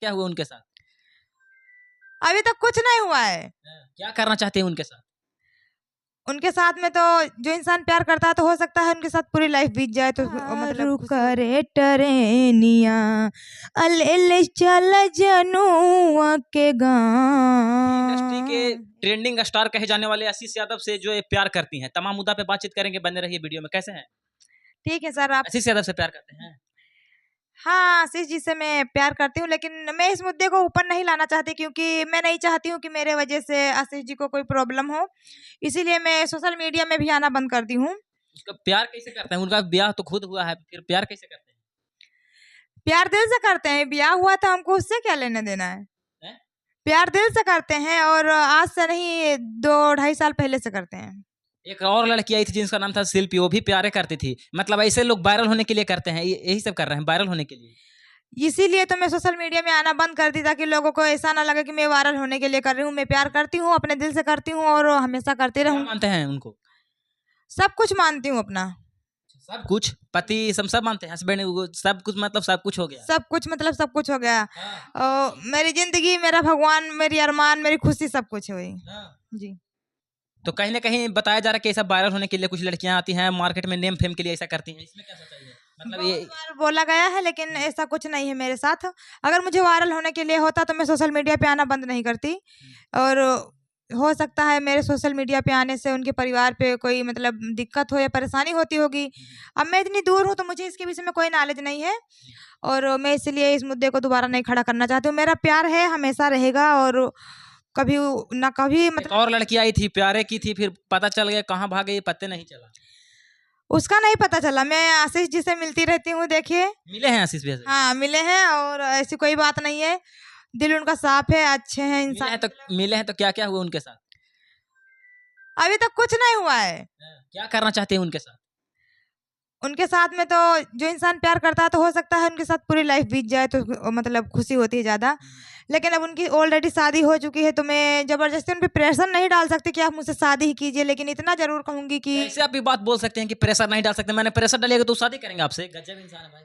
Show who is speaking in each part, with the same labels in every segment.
Speaker 1: क्या हुआ उनके साथ?
Speaker 2: अभी तक कुछ नहीं हुआ है।
Speaker 1: क्या करना चाहते हैं उनके साथ?
Speaker 2: उनके साथ में तो जो इंसान प्यार करता है तो हो सकता है उनके साथ पूरी लाइफ बीत जाए तो मतलब करे टरेनिया अलेले चल जनुआ के
Speaker 1: इंडस्ट्री के
Speaker 2: गाँव।
Speaker 1: ट्रेंडिंग स्टार कहे जाने वाले आशीष यादव से जो ये प्यार करती हैं, तमाम मुद्दा पे बातचीत करेंगे, बने रहिए वीडियो में। कैसे हैं?
Speaker 2: ठीक है सर। आप
Speaker 1: आशीष यादव से प्यार करते हैं?
Speaker 2: हाँ, आशीष जी से मैं प्यार करती हूँ, लेकिन मैं इस मुद्दे को ऊपर नहीं लाना चाहती क्योंकि मैं नहीं चाहती हूँ कि मेरे वजह से आशीष जी को कोई प्रॉब्लम हो। इसीलिए मैं सोशल मीडिया में भी आना बंद कर दी हूँ।
Speaker 1: उसका प्यार कैसे करते हैं? उनका ब्याह तो खुद हुआ है, फिर प्यार कैसे करते हैं?
Speaker 2: प्यार दिल से करते हैं, ब्याह हुआ तो हमको उससे क्या लेना देना है? प्यार दिल से करते हैं और आज से नहीं 2-2.5 साल पहले से करते हैं।
Speaker 1: एक और लड़की आई थी जिसका नाम था शिल्पी, वो भी प्यारे करती थी। मतलब ऐसे लोग वायरल होने के लिए करते हैं, यही सब कर रहे हैं वायरल होने के लिए।
Speaker 2: इसीलिए तो मैं सोशल मीडिया में आना बंद कर दी ताकि लोगों को ऐसा ना लगे कि मैं वायरल होने के लिए कर रही हूँ। मैं प्यार करती हूँ, अपने दिल से करती हूँ और हमेशा करती
Speaker 1: क्या
Speaker 2: रहूँ।
Speaker 1: मानते हैं उनको?
Speaker 2: सब कुछ मानती हूँ अपना।
Speaker 1: सब कुछ? पति सब मानते हैं? हस्बैंड सब कुछ? मतलब सब कुछ हो गया?
Speaker 2: सब कुछ मतलब सब कुछ हो गया। मेरी जिंदगी, मेरा भगवान, मेरी अरमान, मेरी खुशी, सब कुछ हुई जी।
Speaker 1: तो कहीं ना कहीं बताया जा रहा है कि ऐसा वायरल होने के लिए कुछ लड़कियां आती हैं मार्केट में, नेम फेम के लिए ऐसा करती हैं, इसमें क्या सच्चाई है? मतलब ये
Speaker 2: बहुत बार बोला गया है लेकिन ऐसा कुछ नहीं है मेरे साथ। अगर मुझे वायरल होने के लिए होता तो मैं सोशल मीडिया पे आना बंद नहीं करती। और हो सकता है मेरे सोशल मीडिया पे आने से उनके परिवार पे कोई मतलब दिक्कत हो या परेशानी होती होगी। अब मैं इतनी दूर हूँ तो मुझे इसके विषय में कोई नॉलेज नहीं है और मैं इसलिए इस मुद्दे को दोबारा नहीं खड़ा करना चाहती हूँ। मेरा प्यार है, हमेशा रहेगा और कभी ना कभी मतलब।
Speaker 1: और लड़की आई थी, प्यारे की थी, फिर पता चल गया कहाँ भाग गई, पत्ते नहीं चला।
Speaker 2: उसका नहीं पता चला। मैं आशीष जी से मिलती रहती हूँ, देखिए।
Speaker 1: मिले हैं आशीष भैया से?
Speaker 2: हाँ, मिले हैं और ऐसी कोई बात नहीं है। दिल उनका साफ है, अच्छे हैं इंसान।
Speaker 1: मिले हैं तो क्या क्या हुआ उनके साथ?
Speaker 2: अभी तक कुछ नहीं हुआ है।
Speaker 1: क्या करना चाहते हैं उनके साथ?
Speaker 2: उनके साथ में तो जो इंसान प्यार करता है तो हो सकता है उनके साथ पूरी लाइफ बीत जाए तो मतलब खुशी होती है ज़्यादा। लेकिन अब उनकी ऑलरेडी शादी हो चुकी है तो मैं ज़बरदस्ती उन पर प्रेशर नहीं डाल सकती कि आप मुझसे शादी ही कीजिए। लेकिन इतना ज़रूर कहूँगी कि
Speaker 1: ऐसे आप ये बात बोल सकते हैं कि प्रेशर नहीं डाल सकते। मैंने प्रेशर डालेगा तो शादी करेंगे आपसे? गजब इंसान है भाई।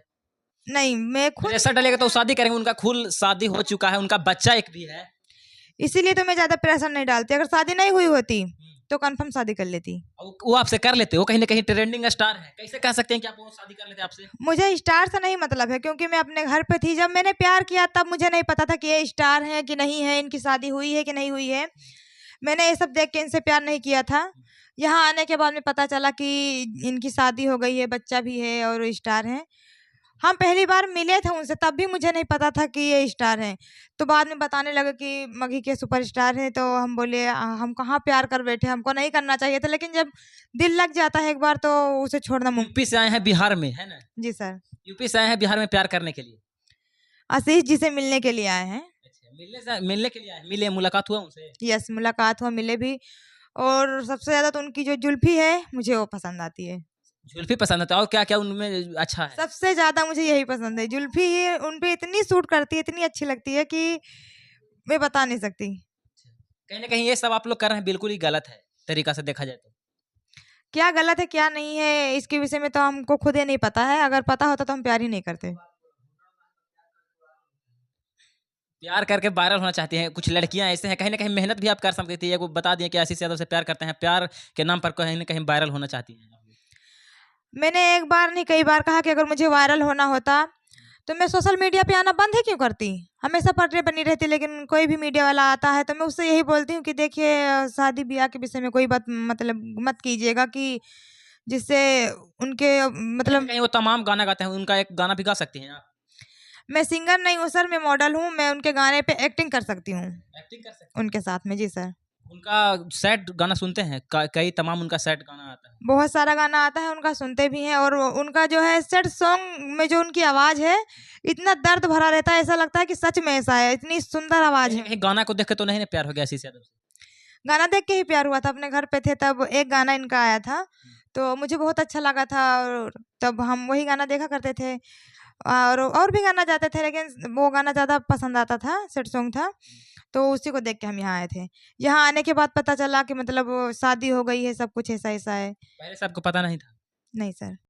Speaker 2: नहीं, मैं खुद
Speaker 1: प्रेशर डालेगा तो शादी करेंगे। उनका खुद शादी हो चुका है, उनका बच्चा एक भी है।
Speaker 2: इसीलिए तो मैं ज़्यादा प्रेशर नहीं डालती। अगर शादी नहीं हुई होती तो कंफर्म शादी कर लेती।
Speaker 1: वो आपसे कर लेते? वो कहीं ना कहीं ट्रेंडिंग स्टार है, कैसे कह सकते हैं कि आप वो शादी कर लेते आपसे?
Speaker 2: मुझे स्टार से नहीं मतलब है क्योंकि मैं अपने घर पे थी जब मैंने प्यार किया, तब मुझे नहीं पता था कि ये स्टार है कि नहीं है, इनकी शादी हुई है कि नहीं हुई है। मैंने ये सब देख के इनसे प्यार नहीं किया था। यहाँ आने के बाद में पता चला कि इनकी शादी हो गई है, बच्चा भी है और स्टार हैं। हम पहली बार मिले थे उनसे तब भी मुझे नहीं पता था कि ये स्टार हैं। तो बाद में बताने लगे कि मगही के सुपरस्टार हैं। तो हम बोले हम कहाँ प्यार कर बैठे, हमको नहीं करना चाहिए था। लेकिन जब दिल लग जाता है एक बार तो उसे छोड़ना मुमकिन।
Speaker 1: यूपी से आए हैं बिहार में, है ना?
Speaker 2: जी सर।
Speaker 1: यूपी से आए हैं बिहार में प्यार करने के लिए?
Speaker 2: आशीष जी से मिलने के लिए आए हैं।
Speaker 1: अच्छा, मिलने के लिए आए? मिले, मुलाकात हुआ उनसे?
Speaker 2: यस, मुलाकात हुआ, मिले भी। और सबसे ज़्यादा तो उनकी जो जुल्फी है मुझे वो पसंद आती है।
Speaker 1: जुल्फी पसंद आता है? और क्या क्या उनमें अच्छा है?
Speaker 2: सबसे ज़्यादा मुझे यही पसंद है, जुल्फी ही उन पे इतनी सूट करती है, इतनी अच्छी लगती है कि मैं बता नहीं सकती।
Speaker 1: कहीं ना कहीं ये सब आप लोग कर रहे हैं बिल्कुल ही गलत है, तरीका से देखा जाए तो।
Speaker 2: क्या गलत है क्या नहीं है इसके विषय में तो हमको खुद ही नहीं पता है। अगर पता होता तो हम प्यार ही नहीं करते।
Speaker 1: प्यार करके वायरल होना चाहती हैं कुछ लड़कियां ऐसे हैं, कहीं ना कहीं मेहनत भी आप कर सकती थी। वो बता दिए कि आशीष यादव से प्यार करते हैं, प्यार के नाम पर कहीं ना कहीं वायरल होना चाहती हैं।
Speaker 2: मैंने एक बार नहीं कई बार कहा कि अगर मुझे वायरल होना होता तो मैं सोशल मीडिया पे आना बंद ही क्यों करती। हमेशा पर्दे बनी रहती। लेकिन कोई भी मीडिया वाला आता है तो मैं उससे यही बोलती हूँ कि देखिए शादी ब्याह के विषय में कोई बात मतलब मत कीजिएगा कि जिससे उनके मतलब।
Speaker 1: कहीं वो तमाम गाना गाते हैं, उनका एक गाना भी गा सकती हैं आप?
Speaker 2: मैं सिंगर नहीं हूँ सर, मैं मॉडल हूँ। मैं उनके गाने पे एक्टिंग कर सकती हूँ।
Speaker 1: एक्टिंग कर सकते हैं
Speaker 2: उनके साथ में? जी सर।
Speaker 1: उनका सैड गाना सुनते हैं? कई तमाम उनका सैड गाना आता है।
Speaker 2: बहुत सारा गाना आता है उनका, सुनते भी हैं। और उनका जो है सैड सॉन्ग में जो उनकी आवाज़ है इतना दर्द भरा रहता है, ऐसा लगता है कि सच में ऐसा है, इतनी सुंदर आवाज़ है।
Speaker 1: गाना को देख के तो नहीं प्यार हो गया आशीष यादव से?
Speaker 2: गाना देख के ही प्यार हुआ था। अपने घर पे थे तब एक गाना इनका आया था तो मुझे बहुत अच्छा लगा था और तब हम वही गाना देखा करते थे। और भी गाना जाते थे लेकिन वो गाना ज़्यादा पसंद आता था, सैड सॉन्ग था। तो उसी को देख के हम यहाँ आए थे। यहाँ आने के बाद पता चला कि मतलब शादी हो गई है, सब कुछ ऐसा ऐसा है।
Speaker 1: पहले से आपको पता नहीं था?
Speaker 2: नहीं सर।